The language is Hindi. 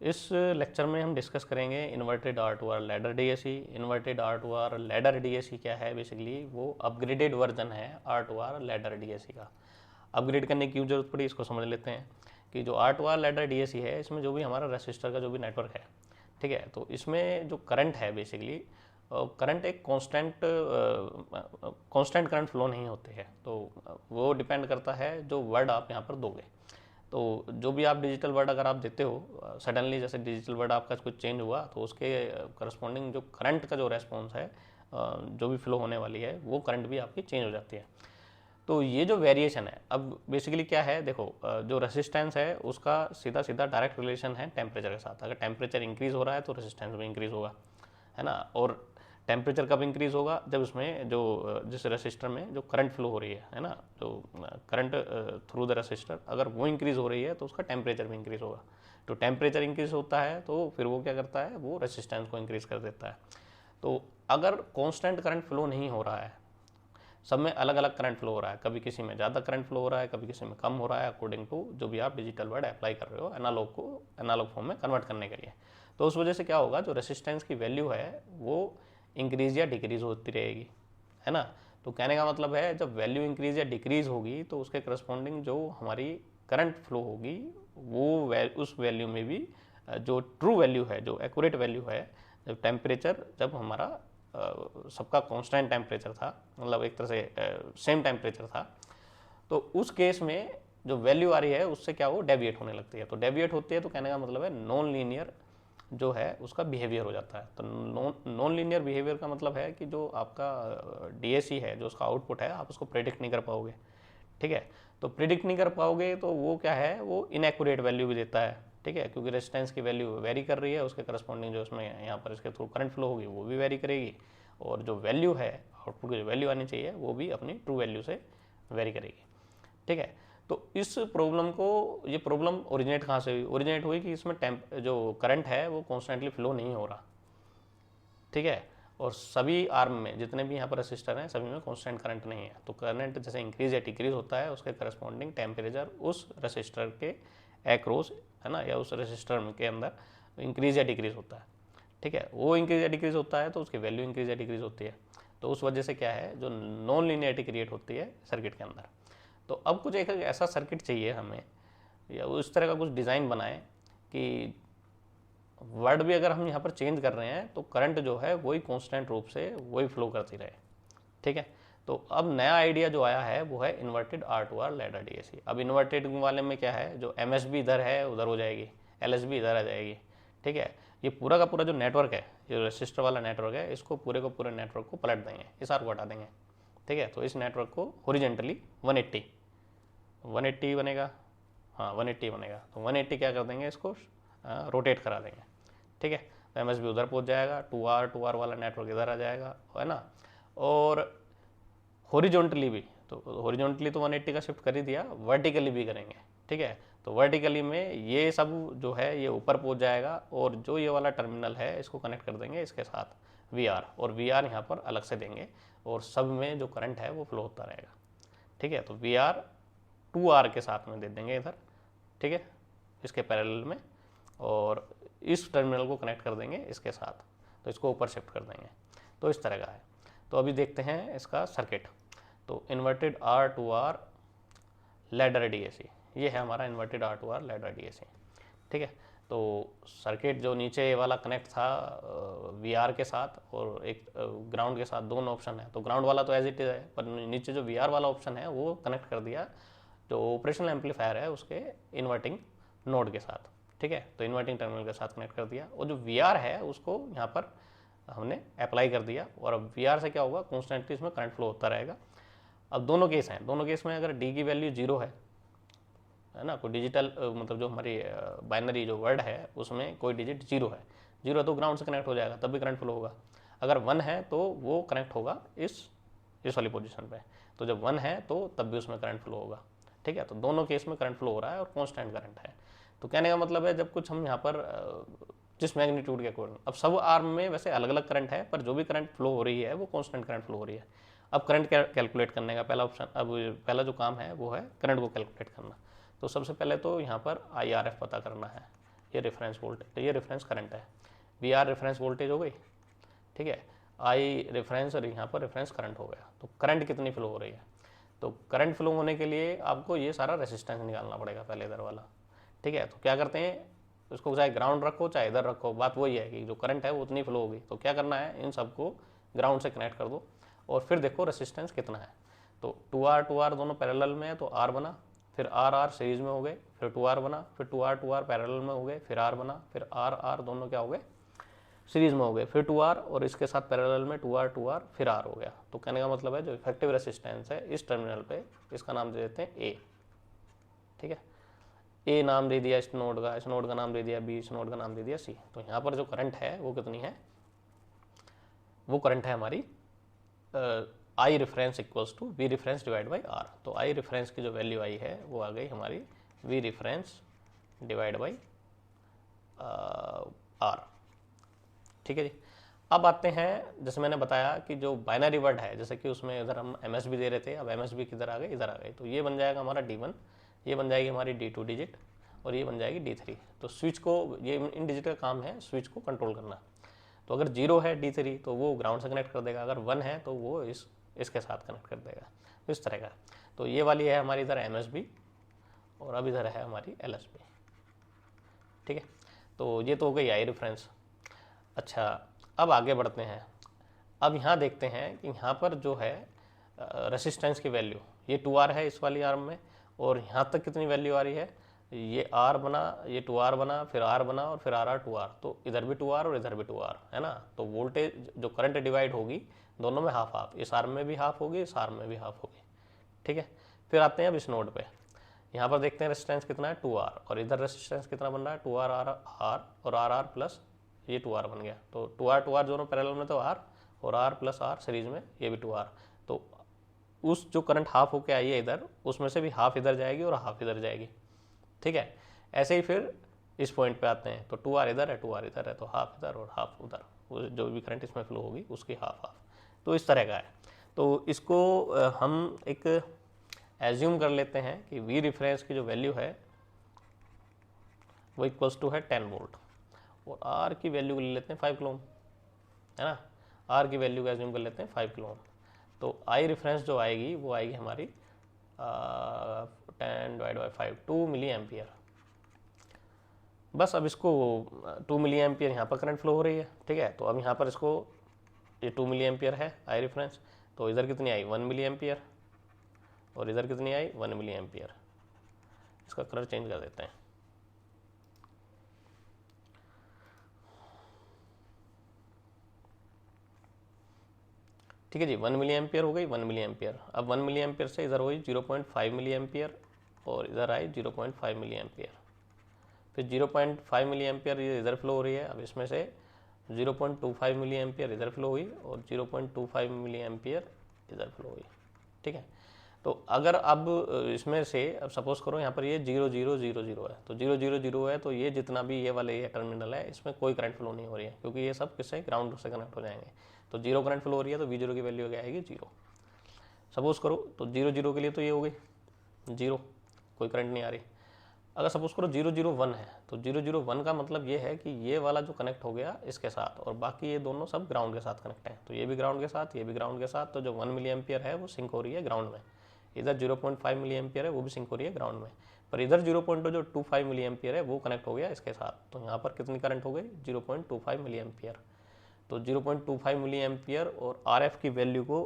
इस लेक्चर में हम डिस्कस करेंगे inverted R-2R ladder DAC. Inverted R-2R ladder DAC क्या है? बेसिकली वो अपग्रेडेड वर्जन है R-2R लैडर डीएसी का। अपग्रेड करने की क्यों जरूरत पड़ी, इसको समझ लेते हैं कि जो R-2R लैडर डीएसी है, इसमें जो भी हमारा रेसिस्टर का जो भी नेटवर्क है, ठीक है, तो इसमें जो करंट है बेसिकली करंट एक कांस्टेंट करंट फ्लो नहीं होते हैं, तो वो डिपेंड करता है जो वर्ड आप यहाँ पर दोगे। तो जो भी आप डिजिटल वर्ड अगर आप देते हो सडनली, जैसे डिजिटल वर्ड आपका कुछ चेंज हुआ, तो उसके करस्पॉन्डिंग जो करंट का जो रेस्पॉन्स है, जो भी फ्लो होने वाली है, वो करंट भी आपकी चेंज हो जाती है। तो ये जो वेरिएशन है, अब बेसिकली क्या है, देखो जो रेसिस्टेंस है उसका सीधा सीधा डायरेक्ट रिलेशन है टेम्परेचर के साथ। अगर टेम्परेचर इंक्रीज हो रहा है तो रेसिस्टेंस भी इंक्रीज होगा, है ना। और टेम्परेचर कब इंक्रीज होगा? जब उसमें जो जिस रेसिस्टर में जो करंट फ्लो हो रही है ना, जो करंट थ्रू द रेसिस्टर, अगर वो इंक्रीज हो रही है तो उसका टेम्परेचर भी इंक्रीज होगा। तो टेम्परेचर इंक्रीज होता है तो फिर वो क्या करता है, वो रेसिस्टेंस को इंक्रीज कर देता है। तो अगर कांस्टेंट करंट फ्लो नहीं हो रहा है, सब में अलग अलग करंट फ्लो हो रहा है, कभी किसी में ज़्यादा करंट फ्लो हो रहा है, कभी किसी में कम हो रहा है, अकॉर्डिंग टू जो भी आप डिजिटल वर्ड अप्लाई कर रहे हो एनालॉग को एनालॉग फॉर्म में कन्वर्ट करने के लिए। तो उस वजह से क्या होगा, जो रेसिस्टेंस की वैल्यू है वो इंक्रीज या डिक्रीज होती रहेगी, है ना। तो कहने का मतलब है, जब वैल्यू इंक्रीज या डिक्रीज होगी तो उसके करस्पॉन्डिंग जो हमारी करंट फ्लो होगी, वो उस वैल्यू में भी जो ट्रू वैल्यू है, जो एक्यूरेट वैल्यू है, जब टेम्परेचर, जब हमारा सबका कांस्टेंट टेम्परेचर था, मतलब एक तरह से सेम टेम्परेचर था, तो उस केस में जो वैल्यू आ रही है उससे क्या वो डेविएट होने लगती है। तो डेविएट होती है तो कहने का मतलब है नॉन लीनियर जो है उसका बिहेवियर हो जाता है। तो नॉन लीनियर बिहेवियर का मतलब है कि जो आपका डीएसी है, जो उसका आउटपुट है, आप उसको प्रेडिक्ट नहीं कर पाओगे, ठीक है। तो प्रिडिक्ट नहीं कर पाओगे तो वो क्या है, वो इनएक्यूरेट वैल्यू भी देता है, ठीक है, क्योंकि रेजिस्टेंस की वैल्यू वेरी कर रही है, उसके करस्पॉन्डिंग जो उसमें यहाँ पर इसके थ्रू करंट फ्लो होगी वो भी वेरी करेगी, और जो वैल्यू है, आउटपुट की जो वैल्यू आनी चाहिए वो भी अपनी ट्रू वैल्यू से वेरी करेगी, ठीक है। तो इस प्रॉब्लम को, ये प्रॉब्लम ओरिजिनेट कहाँ से हुई? ओरिजिनेट हुई कि इसमें जो करंट है वो कॉन्स्टेंटली फ्लो नहीं हो रहा, ठीक है, और सभी आर्म में जितने भी यहाँ पर रेसिस्टर हैं सभी में कांस्टेंट करंट नहीं है। तो करंट जैसे इंक्रीज या डिक्रीज होता है, उसके करस्पॉन्डिंग टेम्परेचर उस रेसिस्टर के एक्रॉस, है ना, या उस रेसिस्टर के अंदर इंक्रीज या डिक्रीज होता है, ठीक है। वो इंक्रीज या डिक्रीज होता है तो उसकी वैल्यू इंक्रीज या डिक्रीज होती है। तो उस वजह से क्या है, जो नॉन लीनियरिटी क्रिएट होती है सर्किट के अंदर। तो अब कुछ एक ऐसा सर्किट चाहिए हमें, या उस तरह का कुछ डिज़ाइन बनाए कि वर्ड भी अगर हम यहाँ पर चेंज कर रहे हैं तो करंट जो है वही कांस्टेंट रूप से वही फ्लो करती रहे, ठीक है। तो अब नया आइडिया जो आया है वो है इन्वर्टेड R-2R लैडर डीएसी। अब इन्वर्टेड वाले में क्या है, जो एमएसबी इधर है उधर हो जाएगी, एलएसबी इधर आ जाएगी, ठीक है। ये पूरा का पूरा जो नेटवर्क है, जो रेसिस्टर वाला नेटवर्क है, इसको पूरे को पूरे नेटवर्क को पलट देंगे, इस आर को हटा देंगे, ठीक है। तो इस नेटवर्क को हॉरिजॉन्टली 180 बनेगा, हाँ 180 बनेगा। तो 180 क्या कर देंगे, इसको रोटेट करा देंगे, ठीक है। तो एमएसबी उधर पहुंच जाएगा, 2R वाला नेटवर्क इधर आ जाएगा, है ना। और हॉरिजॉन्टली भी, तो हॉरिजॉन्टली तो 180 का शिफ्ट कर ही दिया, वर्टिकली भी करेंगे, ठीक है। तो वर्टिकली में ये सब जो है ये ऊपर पहुंच जाएगा, और जो ये वाला टर्मिनल है इसको कनेक्ट कर देंगे इसके साथ VR, और VR यहाँ पर अलग से देंगे, और सब में जो करंट है वो फ्लो होता रहेगा, ठीक है। तो VR 2R के साथ में दे देंगे इधर, ठीक है, इसके पैरेलल में, और इस टर्मिनल को कनेक्ट कर देंगे इसके साथ, तो इसको ऊपर शिफ्ट कर देंगे। तो इस तरह का है। तो अभी देखते हैं इसका सर्किट। तो इन्वर्टेड R-2R लैडर डीएसी, ये है हमारा इन्वर्टेड R-2R लैडर डीएसी, ठीक है। तो सर्किट जो नीचे वाला कनेक्ट था VR के साथ और एक ग्राउंड के साथ, दोनों ऑप्शन है। तो ग्राउंड वाला तो एज इट इज है, पर नीचे जो VR वाला ऑप्शन है वो कनेक्ट कर दिया जो ऑपरेशनल एम्पलीफायर है उसके इन्वर्टिंग नोड के साथ, ठीक है। तो इन्वर्टिंग टर्मिनल के साथ कनेक्ट कर दिया, और जो VR है उसको यहाँ पर हमने अप्लाई कर दिया, और अब VR से क्या होगा, कॉन्स्टेंटली इसमें करंट फ्लो होता रहेगा। अब दोनों केस हैं, दोनों केस में अगर D की वैल्यू 0 है ना, कोई डिजिटल मतलब जो हमारी बाइनरी जो वर्ड है उसमें कोई डिजिट 0 है, 0 तो ग्राउंड से कनेक्ट हो जाएगा, तब भी करंट फ्लो होगा। अगर 1 है तो वो कनेक्ट होगा इस वाली पोजीशन पे, तो जब 1 है तो तब भी उसमें करंट फ्लो होगा, ठीक है। तो दोनों केस में करंट फ्लो हो रहा है और कांस्टेंट करंट है। तो कहने का मतलब है, जब कुछ हम यहाँ पर जिस मैग्नीट्यूड के अकॉर्डिंग, अब सब आर्म में वैसे अलग अलग करंट है, पर जो भी करंट फ्लो हो रही है वो कांस्टेंट करंट फ्लो हो रही है। अब करंट कैलकुलेट करने का पहला ऑप्शन, अब पहला जो काम है वो है करंट को कैलकुलेट करना। तो सबसे पहले तो यहाँ पर IRF पता करना है, ये रेफरेंस वोल्टेज, ये रेफरेंस करंट है, वी आर रेफरेंस वोल्टेज हो गई, ठीक है, आई रेफरेंस और यहाँ पर रेफरेंस करंट हो गया। तो करंट कितनी फ्लो हो रही है, तो करंट फ्लो होने के लिए आपको ये सारा रेसिस्टेंस निकालना पड़ेगा पहले इधर वाला, ठीक है। तो क्या करते हैं, उसको चाहे ग्राउंड रखो चाहे इधर रखो, बात वही है कि जो करंट है वो उतनी फ्लो होगी। तो क्या करना है, इन सबको ग्राउंड से कनेक्ट कर दो और फिर देखो रेसिस्टेंस कितना है। तो 2R दोनों पैरेलल में है तो R बना, फिर R सीरीज में हो गए, फिर 2R बना, फिर 2R पैरेलल में हो गए, फिर R बना, फिर R दोनों क्या हो गए, सीरीज में हो गए, फिर 2R और इसके साथ पैरेलल में 2R फिर R हो गया। तो कहने का मतलब है जो इफेक्टिव रेसिस्टेंस है इस टर्मिनल पे, इसका नाम दे देते हैं A, ठीक है। ए नाम दे दिया इस नोड का नाम दे दिया B, इस नोड का नाम दे दिया C। तो यहाँ पर जो करंट है वो कितनी है, वो करंट है हमारी I reference equals to V reference divide by R। तो आई रेफरेंस की जो वैल्यू आई है वो आ गई हमारी we reference divide by R, ठीक है जी। अब आते हैं, जैसे मैंने बताया कि जो बाइनरी वर्ड है, जैसे कि उसमें इधर हम MSB दे रहे थे, अब MSB किधर आ गए, इधर आ गए। तो ये बन जाएगा हमारा D1, ये बन जाएगी हमारी D2 डिजिट और ये बन जाएगी D3। तो स्विच को, ये इन डिजिट का काम है स्विच को कंट्रोल करना। तो अगर 0 है D3 तो वो ग्राउंड से कनेक्ट कर देगा, अगर 1 है तो वो इसके साथ कनेक्ट कर देगा, इस तरह का। तो ये वाली है हमारी इधर MSB और अब इधर है हमारी LSB, ठीक है। तो ये तो हो गई आई रेफरेंस। अच्छा, अब आगे बढ़ते हैं। अब यहाँ देखते हैं कि यहाँ पर जो है रेसिस्टेंस की वैल्यू, ये 2R है इस वाली आर्म में, और यहाँ तक कितनी वैल्यू आ रही है, ये R बना, ये 2R बना, फिर R बना और फिर R 2R। तो इधर भी 2R और इधर भी 2R है ना। तो वोल्टेज जो करंट डिवाइड होगी दोनों में हाफ हाफ, इस आर्म में भी हाफ होगी, इस आर्म में भी हाफ होगी, ठीक है। फिर आते हैं अब इस नोड पे, यहाँ पर देखते हैं रेसिस्टेंस कितना है 2R और इधर रेसिस्टेंस कितना बन रहा है 2R और R प्लस ये 2R बन गया। तो 2R दोनों पैरेलल में तो R और R प्लस R सीरीज में ये भी 2R। तो उस जो करंट हाफ होके आई है इधर, उसमें से भी हाफ इधर जाएगी और हाफ इधर जाएगी, ठीक है। ऐसे ही फिर इस पॉइंट पे आते हैं, तो 2R इधर है 2R इधर है, तो हाफ इधर और हाफ उधर, जो भी करंट इसमें फ्लो होगी उसकी हाफ हाफ। तो इस तरह का है। तो इसको हम एक एज्यूम कर लेते हैं कि वी रेफरेंस की जो वैल्यू है वो इक्वल्स टू है 10 वोल्ट और R की वैल्यू ले लेते हैं 5 किलो ओम, है ना। R की वैल्यू का एज्यूम कर लेते हैं 5 किलो ओम। तो आई रेफरेंस जो आएगी वो आएगी हमारी 10 डिवाइड बाई 5, 2 मिली एम्पियर। बस अब इसको 2 मिली एम्पियर यहाँ पर करंट फ्लो हो रही है, ठीक है। तो अब यहाँ पर इसको, ये 2 मिली एम्पियर है आई रेफरेंस, तो इधर कितनी आई 1 मिली एम्पियर और इधर कितनी आई 1 मिली एम्पियर। इसका कलर चेंज कर देते हैं, ठीक है जी। 1 मिली एम्पियर हो गई 1 मिली एम्पियर। अब 1 मिली एम्पियर से इधर हुई 0.5 मिली एम्पियर और इधर आई 0.5 मिली एम्पियर। फिर 0.5 मिली एम्पियर ये इधर फ्लो हो रही है। अब इसमें से 0.25 मिली एम्पियर इधर फ्लो हुई और 0.25 मिली एम्पियर इधर फ्लो हुई, ठीक है। तो अगर अब इसमें से, अब सपोज करो यहाँ पर ये 0 0 0 0 है, तो 0 0 0 है, तो ये जितना भी ये वाले ये टर्मिनल है इसमें कोई करंट फ्लो नहीं हो रही है, क्योंकि ये सब किससे, ग्राउंड से कनेक्ट हो जाएंगे। तो 0 करंट फ्लो हो रही है तो V0 की वैल्यू क्या आएगी 0। सपोज करो तो 0 0 के लिए तो ये हो गई 0, कोई करंट नहीं आ रही। अगर सपोज करो 0 0 1 है, तो 0 0 1 का मतलब ये है कि ये वाला जो कनेक्ट हो गया इसके साथ और बाकी ये दोनों सब ग्राउंड के साथ कनेक्ट है। तो ये भी ग्राउंड के साथ, ये भी ग्राउंड के साथ। तो जो 1 मिली एम्पियर है वो सिंक हो रही है ग्राउंड में, इधर 0.5 मिली एम्पियर है वो भी सिंक हो रही है ग्राउंड में, पर इधर 0.25 मिली एम्पियर है वो कनेक्ट हो गया इसके साथ। तो यहाँ पर कितनी करंट हो गई 0.25 मिली एम्पियर। तो 0.25 मिली एम्पियर और RF की वैल्यू को